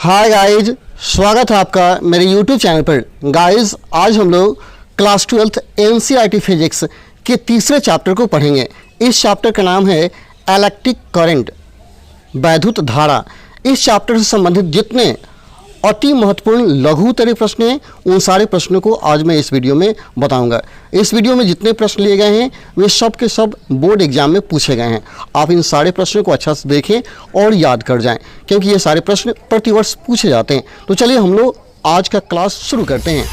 Hi guys, स्वागत है आपका मेरे YouTube चैनल पर। गाइज, आज हम लोग क्लास 12th NCERT फिजिक्स के तीसरे चैप्टर को पढ़ेंगे। इस चैप्टर का नाम है इलेक्ट्रिक करंट, वैद्युत धारा। इस चैप्टर से संबंधित जितने अति महत्वपूर्ण लघुतरीय प्रश्न हैं उन सारे प्रश्नों को आज मैं इस वीडियो में बताऊंगा। इस वीडियो में जितने प्रश्न लिए गए हैं वे सब के सब बोर्ड एग्जाम में पूछे गए हैं। आप इन सारे प्रश्नों को अच्छा से देखें और याद कर जाएं, क्योंकि ये सारे प्रश्न प्रतिवर्ष पूछे जाते हैं। तो चलिए हम लोग आज का क्लास शुरू करते हैं।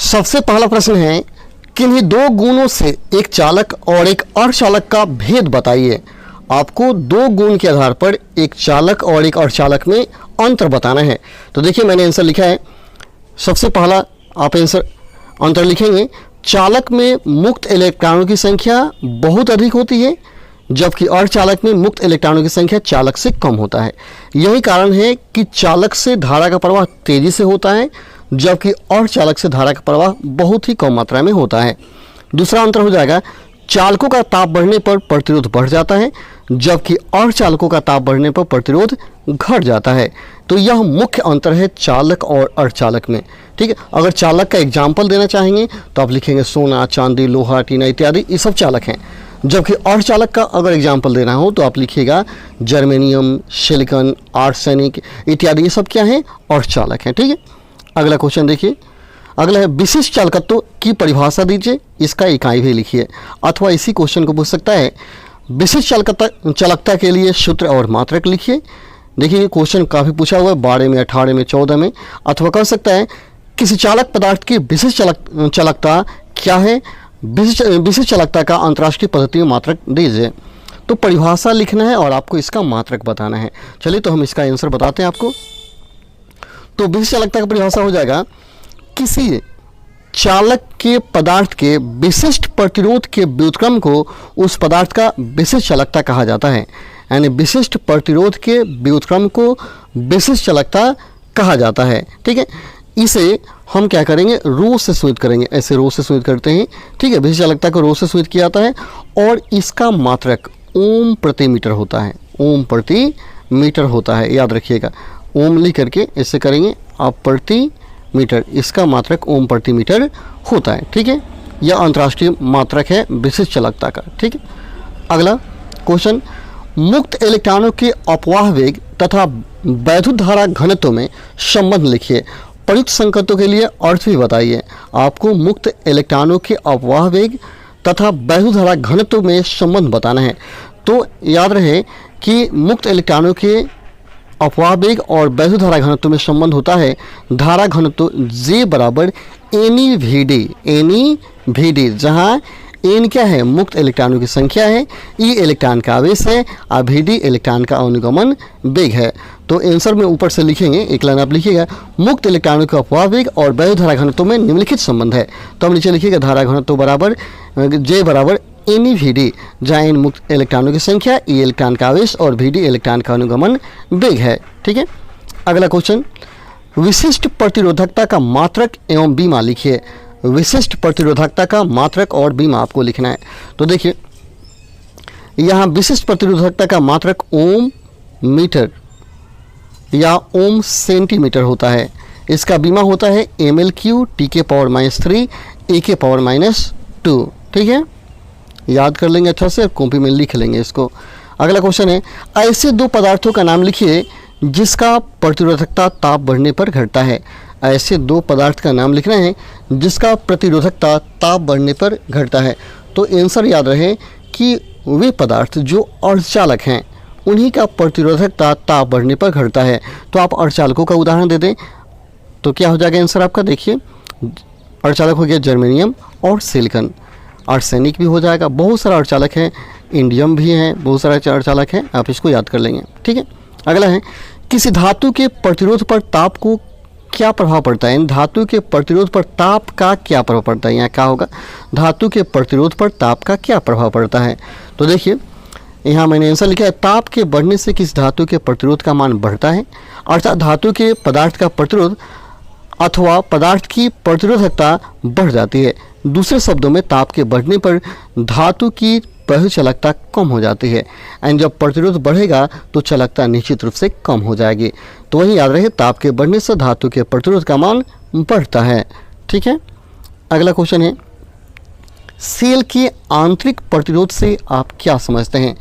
सबसे पहला प्रश्न है, किन्हीं दो गुणों से एक चालक और एक अर्धचालक का भेद बताइए। आपको दो गुण के आधार पर एक चालक और एक अर्धचालक में अंतर बताना है। तो देखिए, मैंने आंसर लिखा है। सबसे पहला आप अंतर लिखेंगे, चालक में मुक्त इलेक्ट्रॉनों की संख्या बहुत अधिक होती है, जबकि अर्धचालक में मुक्त इलेक्ट्रॉनों की संख्या चालक से कम होता है। यही कारण है कि चालक से धारा का प्रवाह तेजी से होता है, जबकि अर्धचालक से धारा का प्रवाह बहुत ही कम मात्रा में होता है। दूसरा अंतर हो जाएगा, चालकों का ताप बढ़ने पर प्रतिरोध बढ़ जाता है, जबकि अर्धचालकों का ताप बढ़ने पर प्रतिरोध घट जाता है। तो यह मुख्य अंतर है चालक और अर्धचालक में। ठीक है, अगर चालक का एग्जाम्पल देना चाहेंगे तो आप लिखेंगे सोना, चांदी, लोहा, टीना इत्यादि, ये सब चालक हैं। जबकि अर्धचालक का अगर एग्जाम्पल देना हो तो आप लिखिएगा जर्मेनियम, सिलिकॉन, आर्सेनिक इत्यादि, ये सब क्या है? अर्धचालक हैं। ठीक है, अगला क्वेश्चन देखिए। अगला है, विशिष्ट चालकत्व की परिभाषा दीजिए, इसका इकाई भी लिखिए। अथवा इसी क्वेश्चन को पूछ सकता है, विशिष्ट चालकता के लिए सूत्र और मात्रक लिखिए। देखिए, ये क्वेश्चन काफ़ी पूछा हुआ है 12 में, 18 में, 14 में। अथवा कह सकता है, किसी चालक पदार्थ की विशिष्ट चालकता क्या है? विशिष्ट चालकता का अंतर्राष्ट्रीय पद्धति में मात्रक दीजिए। तो परिभाषा लिखना है और आपको इसका मात्रक बताना है। चलिए, तो हम इसका आंसर बताते हैं आपको। तो विशिष्ट चालकता का परिभाषा हो जाएगा, किसी चालक के पदार्थ के विशिष्ट प्रतिरोध के व्युत्क्रम को उस पदार्थ का विशिष्ट चालकता कहा जाता है। यानी विशिष्ट प्रतिरोध के व्युत्क्रम को विशिष्ट चालकता कहा जाता है। ठीक है, इसे हम क्या करेंगे? रो से सूचित करेंगे। ऐसे रो से सूचित करते हैं। ठीक है, विशिष्ट चालकता को रो से सूचित किया जाता है और इसका मात्रक ओम प्रति मीटर होता है। ओम प्रति मीटर होता है, याद रखिएगा। ओम लिख करके ऐसे करेंगे आप, प्रति मीटर, इसका मात्रक ओम प्रति मीटर होता है। ठीक है, यह अंतर्राष्ट्रीय मात्रक है विशिष्ट चालकता का। ठीक है, अगला क्वेश्चन, मुक्त इलेक्ट्रॉनों के अपवाह वेग तथा वैद्युत धारा घनत्व में संबंध लिखिए। प्रयुक्त संकेतों के लिए अर्थ भी बताइए। आपको मुक्त इलेक्ट्रॉनों के अपवाह वेग तथा वैद्युत धारा घनत्व में संबंध बताना है। तो याद रहे कि मुक्त इलेक्ट्रॉनों के अपवाह वेग और वैद्युत धारा घनत्व में संबंध होता है धारा घनत्व J बराबर NeVd, जहाँ N क्या है? मुक्त इलेक्ट्रॉनों की संख्या है, E इलेक्ट्रॉन का आवेश है और Vd इलेक्ट्रॉन का अनुगमन वेग है। तो आंसर में ऊपर से लिखेंगे, एक लाइन आप लिखिएगा, मुक्त इलेक्ट्रॉनों के अपवाह वेग और वैद्युत धारा घनत्व में निम्नलिखित संबंध है। तो हम नीचे लिखिएगा धारा घनत्व बराबर J बराबर NeVd, जहाँ N मुक्त इलेक्ट्रॉनों की संख्या, E इलेक्ट्रॉन का आवेश और Vd इलेक्ट्रॉन का अनुगमन वेग है। ठीक है, अगला क्वेश्चन, विशिष्ट प्रतिरोधकता का मात्रक एवं बीमा लिखिए। विशिष्ट प्रतिरोधकता का मात्रक और बीमा आपको लिखना है। तो देखिए, यहाँ विशिष्ट प्रतिरोधकता का मात्रक ओम मीटर या ओम सेंटीमीटर होता है। इसका बीमा होता है mL³ T⁻³ A⁻²। ठीक है, याद कर लेंगे अच्छा से, कॉपी में लिख लेंगे इसको। अगला क्वेश्चन है, ऐसे दो पदार्थों का नाम लिखिए जिसका प्रतिरोधकता ताप बढ़ने पर घटता है। ऐसे दो पदार्थ का नाम लिखना है जिसका प्रतिरोधकता ताप बढ़ने पर घटता है। तो आंसर याद रहे कि वे पदार्थ जो अर्धचालक हैं उन्हीं का प्रतिरोधकता ताप बढ़ने पर घटता है। तो आप अर्धचालकों का उदाहरण दे दें तो क्या हो जाएगा आंसर आपका? देखिए, अर्धचालक हो गया जर्मेनियम और सिलिकॉन। आर्सेनिक भी हो जाएगा, बहुत सारा अर्धचालक है, इंडियम भी हैं, बहुत सारे अर्धचालक हैं, आप इसको याद कर लेंगे। ठीक है, अगला है, किसी धातु के प्रतिरोध पर ताप को क्या प्रभाव पड़ता है? धातु के प्रतिरोध पर ताप का क्या प्रभाव पड़ता है? यहाँ क्या होगा? धातु के प्रतिरोध पर ताप का क्या प्रभाव पड़ता है? तो देखिए, यहाँ मैंने आंसर लिखा है, ताप के बढ़ने से किस धातु के प्रतिरोध का मान बढ़ता है। अर्थात धातु के पदार्थ का प्रतिरोध अथवा पदार्थ की प्रतिरोधकता बढ़ जाती है। दूसरे शब्दों में ताप के बढ़ने पर धातु की बाह्य चालकता कम हो जाती है एंड जब प्रतिरोध बढ़ेगा तो चालकता निश्चित रूप से कम हो जाएगी। तो वही याद रहे, ताप के बढ़ने से धातु के प्रतिरोध का मान बढ़ता है। ठीक है, अगला क्वेश्चन है, सेल के आंतरिक प्रतिरोध से आप क्या समझते हैं?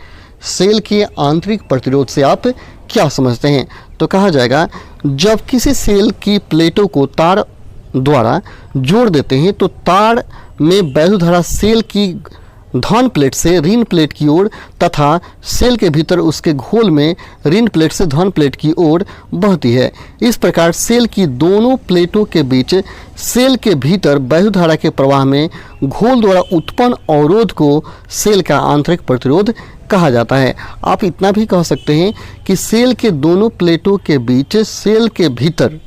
सेल के आंतरिक प्रतिरोध से आप क्या समझते हैं? तो कहा जाएगा, जब किसी सेल की प्लेटों को तार द्वारा जोड़ देते हैं तो तार में वैद्युत धारा सेल की धन प्लेट से ऋण प्लेट की ओर तथा सेल के भीतर उसके घोल में ऋण प्लेट से धन प्लेट की ओर बहती है। इस प्रकार सेल की दोनों प्लेटों के बीच सेल के भीतर वैद्युत धारा के प्रवाह में घोल द्वारा उत्पन्न अवरोध को सेल का आंतरिक प्रतिरोध कहा जाता है। आप इतना भी कह सकते हैं कि सेल के दोनों प्लेटों के बीच सेल के भीतर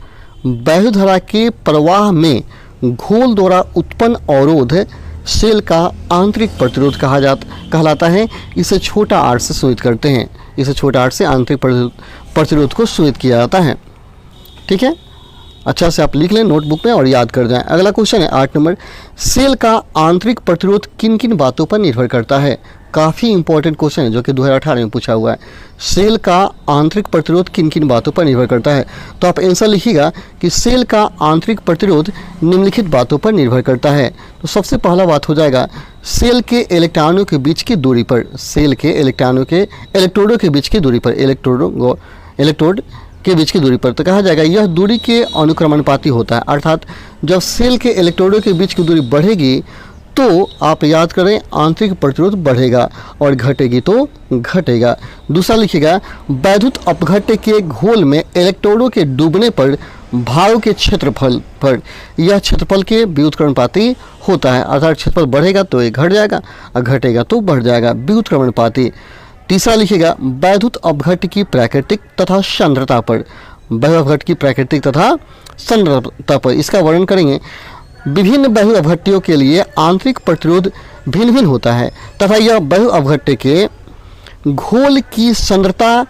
वैद्युत धारा के प्रवाह में घोल द्वारा उत्पन्न अवरोध सेल का आंतरिक प्रतिरोध कहलाता है। इसे छोटा आर से सूचित करते हैं। इसे छोटा आर से आंतरिक प्रतिरोध को सूचित किया जाता है। ठीक है, अच्छा से आप लिख लें नोटबुक में और याद कर जाएं। अगला क्वेश्चन है 8 नंबर, सेल का आंतरिक प्रतिरोध किन किन बातों पर निर्भर करता है? काफ़ी इंपॉर्टेंट क्वेश्चन है जो कि 2018 में पूछा हुआ है। सेल का आंतरिक प्रतिरोध किन किन बातों पर निर्भर करता है? तो आप आंसर लिखिएगा कि सेल का आंतरिक प्रतिरोध निम्नलिखित बातों पर निर्भर करता है। तो सबसे पहला बात हो जाएगा सेल के इलेक्ट्रॉनों के बीच की दूरी पर। सेल के इलेक्ट्रोडों के बीच की दूरी पर, इलेक्ट्रोड के बीच की दूरी पर। तो कहा जाएगा यह दूरी के अनुक्रमणपाती होता है, अर्थात जब सेल के इलेक्ट्रोडों के बीच की दूरी बढ़ेगी तो आप याद करें आंतरिक प्रतिरोध बढ़ेगा और घटेगी तो घटेगा। दूसरा लिखिएगा वैद्युत अपघट्य के घोल में इलेक्ट्रोडों के डूबने पर भारों के क्षेत्रफल पर यह क्षेत्रफल के व्युत्क्रमणपाती होता है, अर्थात क्षेत्रफल बढ़ेगा तो ये घट जाएगा और घटेगा तो बढ़ जाएगा, व्युत्क्रमणपाती। तीसरा लिखिएगा वैद्युत अपघट्य की प्राकृतिक तथा सांद्रता पर। वैद्युत अपघट्य की प्राकृतिक तथा सांद्रता पर इसका वर्णन करेंगे। विभिन्न वैद्युत अपघट्यों के लिए आंतरिक प्रतिरोध भिन्न भिन्न होता है तथा यह वैद्युत अपघट्य के घोल की सांद्रता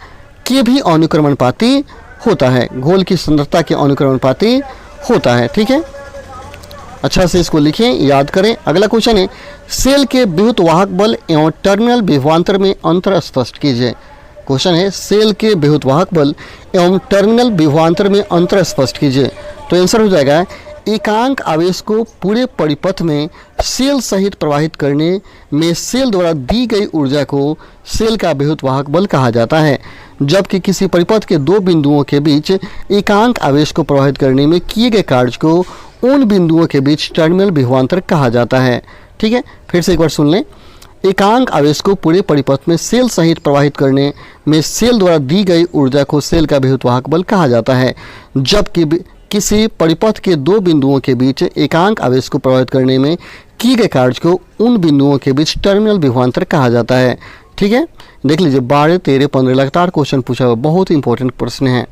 के भी अनुक्रमणपाती होता है। घोल की सांद्रता के अनुक्रमणपाती होता है। ठीक है, अच्छा से इसको लिखें, याद करें। अगला क्वेश्चन है सेल के विद्युत वाहक बल एवं टर्मिनल विभवांतर में अंतर स्पष्ट कीजिए। क्वेश्चन है सेल के विद्युत वाहक बल एवं टर्मिनल विभवांतर में अंतर स्पष्ट कीजिए। तो आंसर हो जाएगा एकांक आवेश को पूरे परिपथ में सेल सहित प्रवाहित करने में सेल द्वारा दी गई ऊर्जा को सेल का विद्युत वाहक बल कहा जाता है, जबकि किसी परिपथ के दो बिंदुओं के बीच एकांक आवेश को प्रवाहित करने में किए गए कार्य को उन बिंदुओं के बीच टर्मिनल विभवांतर कहा जाता है। ठीक है, फिर से एक बार सुन लें। एकांक आवेश को पूरे परिपथ में सेल सहित प्रवाहित करने में सेल द्वारा दी गई ऊर्जा को सेल का विद्युत वाहक बल कहा जाता है, जबकि किसी परिपथ के दो बिंदुओं के बीच एकांक आवेश को प्रभावित करने में किए गए कार्य को उन बिंदुओं के बीच टर्मिनल विभवांतर कहा जाता है। ठीक है, देख लीजिए 12, 13, 15 लगातार क्वेश्चन पूछा हुआ, बहुत इंपॉर्टेंट प्रश्न है।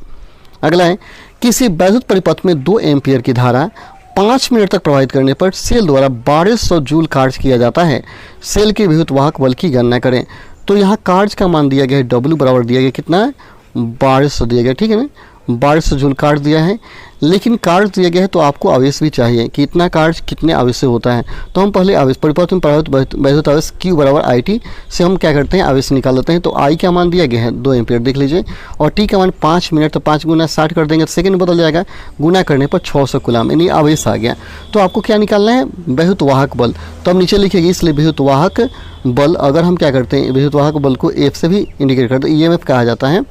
अगला है किसी वैद्युत परिपथ में 2 एम्पियर की धारा 5 मिनट तक प्रवाहित करने पर सेल द्वारा 1200 जूल कार्य किया जाता है। सेल के विद्युत वाहक बल की गणना करें। तो यहाँ कार्य का मान दिया गया है, W बराबर दिया गया कितना है 1200 दिया गया। ठीक है ना, 1200 जूल कार्य दिया है, लेकिन कार्य दिया गया है तो आपको आवेश भी चाहिए कि इतना कार्य कितने आवेश से होता है। तो हम पहले आवेश परिपथ में प्रभावित वैद्युत आवेश Q बराबर IT से हम क्या करते हैं आवेश निकाल लेते हैं। तो I का मान दिया गया है 2 एम्पियर देख लीजिए, और T का मान 5 मिनट, तो 5 गुना 60 कर देंगे तो सेकंड बदल जाएगा, गुना करने पर 600 कूलम यानी आवेश आ गया। तो आपको क्या निकालना है वैद्युत वाहक बल। तो हम नीचे लिखेंगे इसलिए विद्युत वाहक बल, अगर हम क्या करते हैं विद्युत वाहक बल को F से भी इंडिकेट करते हैं, EMF कहा जाता है।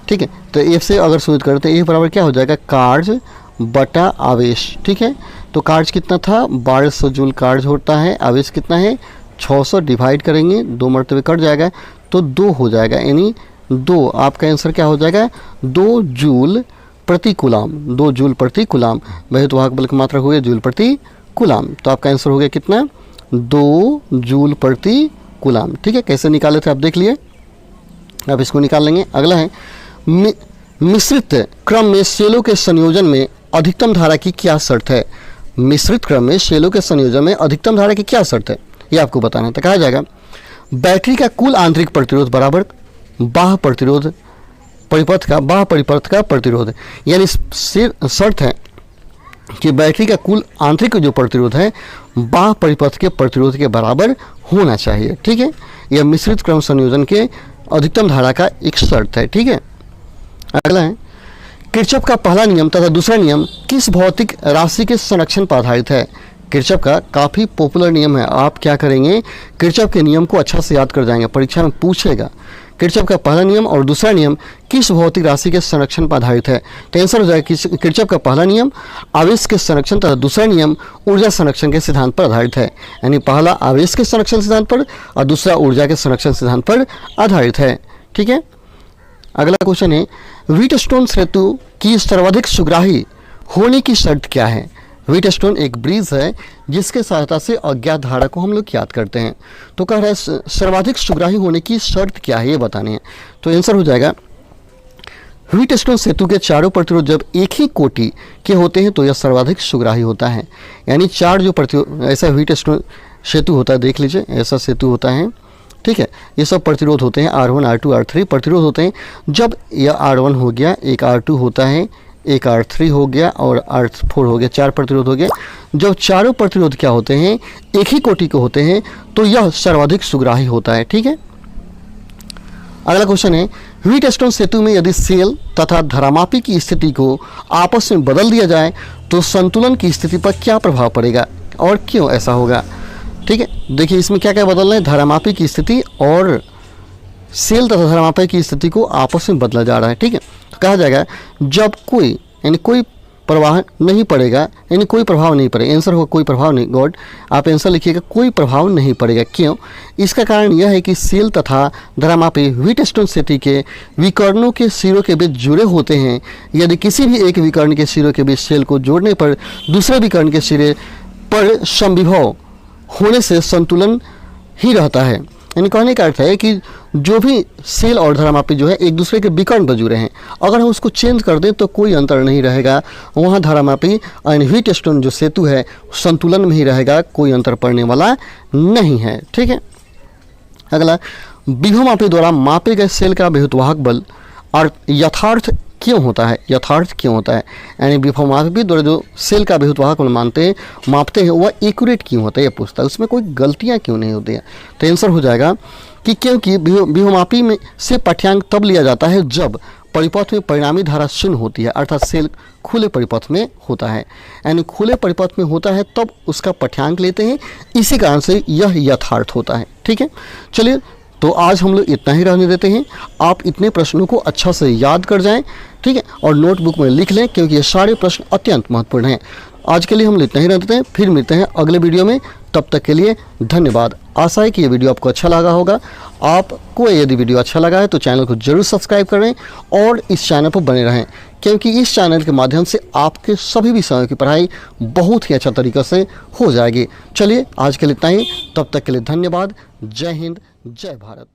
ठीक है, तो F से अगर सूचित करते हैं F बराबर क्या हो जाएगा कार्य बटा आवेश। ठीक है, तो कार्य कितना था 1200 जूल कार्य होता है, आवेश कितना है 600, डिवाइड करेंगे 2 मरतबे कट जाएगा तो 2 हो जाएगा, यानी 2 आपका आंसर क्या हो जाएगा 2 जूल प्रति कूलम। 2 जूल प्रति कूलम वैद्युत वाहक बल की मात्रा हो गया जूल प्रति कूलम। तो आपका आंसर हो गया कितना 2 जूल प्रति कूलम। ठीक है, कैसे निकाले थे आप देख लिए, अब इसको निकाल लेंगे। अगला है मिश्रित क्रम में सेलों के संयोजन में अधिकतम धारा की क्या शर्त है। मिश्रित क्रम में सेलों के संयोजन में अधिकतम धारा की क्या शर्त है ये आपको बताना है। तो कहा जाएगा बैटरी का कुल आंतरिक प्रतिरोध बराबर बाह्य प्रतिरोध परिपथ का बाह्य परिपथ का प्रतिरोध, यानी शर्त है कि बैटरी का कुल आंतरिक जो प्रतिरोध है बाह्य परिपथ के प्रतिरोध के बराबर होना चाहिए। ठीक है, यह मिश्रित क्रम संयोजन के अधिकतम धारा का एक शर्त है। ठीक है, अगला है किरचॉफ का पहला नियम तथा दूसरा नियम किस भौतिक राशि के संरक्षण पर आधारित है। किरचॉफ का काफ़ी पॉपुलर नियम है। आप क्या करेंगे, किरचॉफ के नियम को अच्छा से याद कर जाएंगे, परीक्षा में पूछेगा। किरचॉफ का पहला नियम और दूसरा नियम किस भौतिक राशि के संरक्षण पर आधारित है। तो आंसर हो जाएगा कि किरचॉफ का पहला नियम आवेश के संरक्षण तथा दूसरा नियम ऊर्जा संरक्षण के सिद्धांत पर आधारित है। यानी पहला आवेश के संरक्षण सिद्धांत पर और दूसरा ऊर्जा के संरक्षण सिद्धांत पर आधारित है। ठीक है, अगला क्वेश्चन है व्हीटस्टोन सेतु की सर्वाधिक सुग्राही होने की शर्त क्या है। व्हीटस्टोन एक ब्रिज है जिसके सहायता से अज्ञात धारा को हम लोग याद करते हैं। तो कह रहा है सर्वाधिक सुग्राही होने की शर्त क्या है, ये बताने हैं। तो आंसर हो जाएगा व्हीटस्टोन सेतु के चारों प्रतिरोध जब एक ही कोटि के होते हैं तो यह सर्वाधिक सुग्राही होता है। यानी चार जो प्रतिरोध, ऐसा व्हीटस्टोन सेतु होता है, देख लीजिए ऐसा सेतु होता है। ठीक है, ये सब प्रतिरोध होते हैं, R1 R2 R3 प्रतिरोध होते हैं। जब यह R1 हो गया, एक R2 होता है, एक R3 हो गया और R4 हो गया, चार प्रतिरोध हो गए। जब चारों प्रतिरोध क्या होते हैं, एक ही कोटि के होते हैं तो यह सर्वाधिक सुग्राही होता है। ठीक है, अगला क्वेश्चन है व्हीटस्टोन सेतु में यदि सेल तथा धरामापी की स्थिति को आपस में बदल दिया जाए तो संतुलन की स्थिति पर क्या प्रभाव पड़ेगा और क्यों ऐसा होगा। ठीक है, देखिए इसमें क्या क्या बदल रहा है, धरामापी की स्थिति और सेल तथा धरामापी की स्थिति को आपस में बदला जा रहा है। ठीक है, तो कहा जाएगा जब कोई यानी कोई प्रवाह नहीं पड़ेगा, यानी कोई प्रभाव नहीं पड़ेगा। आंसर होगा कोई प्रभाव नहीं। गॉड, आप आंसर लिखिएगा कोई प्रभाव नहीं पड़ेगा। क्यों? इसका कारण यह है कि सेल तथा धरामापी व्हीटस्टोन सेतु के विकर्णों के सिरों के बीच जुड़े होते हैं। यदि किसी भी एक विकर्ण के सिरों के बीच सेल को जोड़ने पर दूसरे विकर्ण के सिरे पर समविभव होने से संतुलन ही रहता है। यानी कहने का अर्थ है कि जो भी सेल और धरामापी जो है एक दूसरे के विकर्ण पर जुड़े हैं, अगर हम उसको चेंज कर दें तो कोई अंतर नहीं रहेगा। वहाँ धरामापी और व्हीटस्टोन जो सेतु है संतुलन में ही रहेगा, कोई अंतर पड़ने वाला नहीं है। ठीक है, अगला विभवमापी द्वारा मापे गए सेल का विद्युतवाहक बल और यथार्थ क्यों होता है। यथार्थ क्यों होता है, यानी विभवमापी द्वारा जो सेल का विद्युतवाहक बल मापते हैं वह एक्यूरेट क्यों होता है, यह पूछता है। उसमें कोई गलतियां क्यों नहीं होती हैं। तो आंसर हो जाएगा कि क्योंकि विभवमापी में से पाठ्यांक तब लिया जाता है जब परिपथ में परिणामी धारा शून्य होती है, अर्थात सेल खुले परिपथ में होता है। यानी खुले परिपथ में होता है तब उसका पाठ्यांक लेते हैं, इसी कारण से यह यथार्थ होता है। ठीक है, चलिए तो आज हम लोग इतना ही रहने देते हैं। आप इतने प्रश्नों को अच्छा से याद कर जाएं, ठीक है, और नोटबुक में लिख लें क्योंकि ये सारे प्रश्न अत्यंत महत्वपूर्ण हैं। आज के लिए हम लोग इतना ही रहने देते हैं, फिर मिलते हैं अगले वीडियो में। तब तक के लिए धन्यवाद। आशा है कि ये वीडियो आपको अच्छा लगा होगा। आपको यदि वीडियो अच्छा लगा है तो चैनल को जरूर सब्सक्राइब करें और इस चैनल पर बने रहें, क्योंकि इस चैनल के माध्यम से आपके सभी विषयों की पढ़ाई बहुत ही अच्छा तरीक़े से हो जाएगी। चलिए आज के लिए इतना ही, तब तक के लिए धन्यवाद। जय हिंद, जय भारत।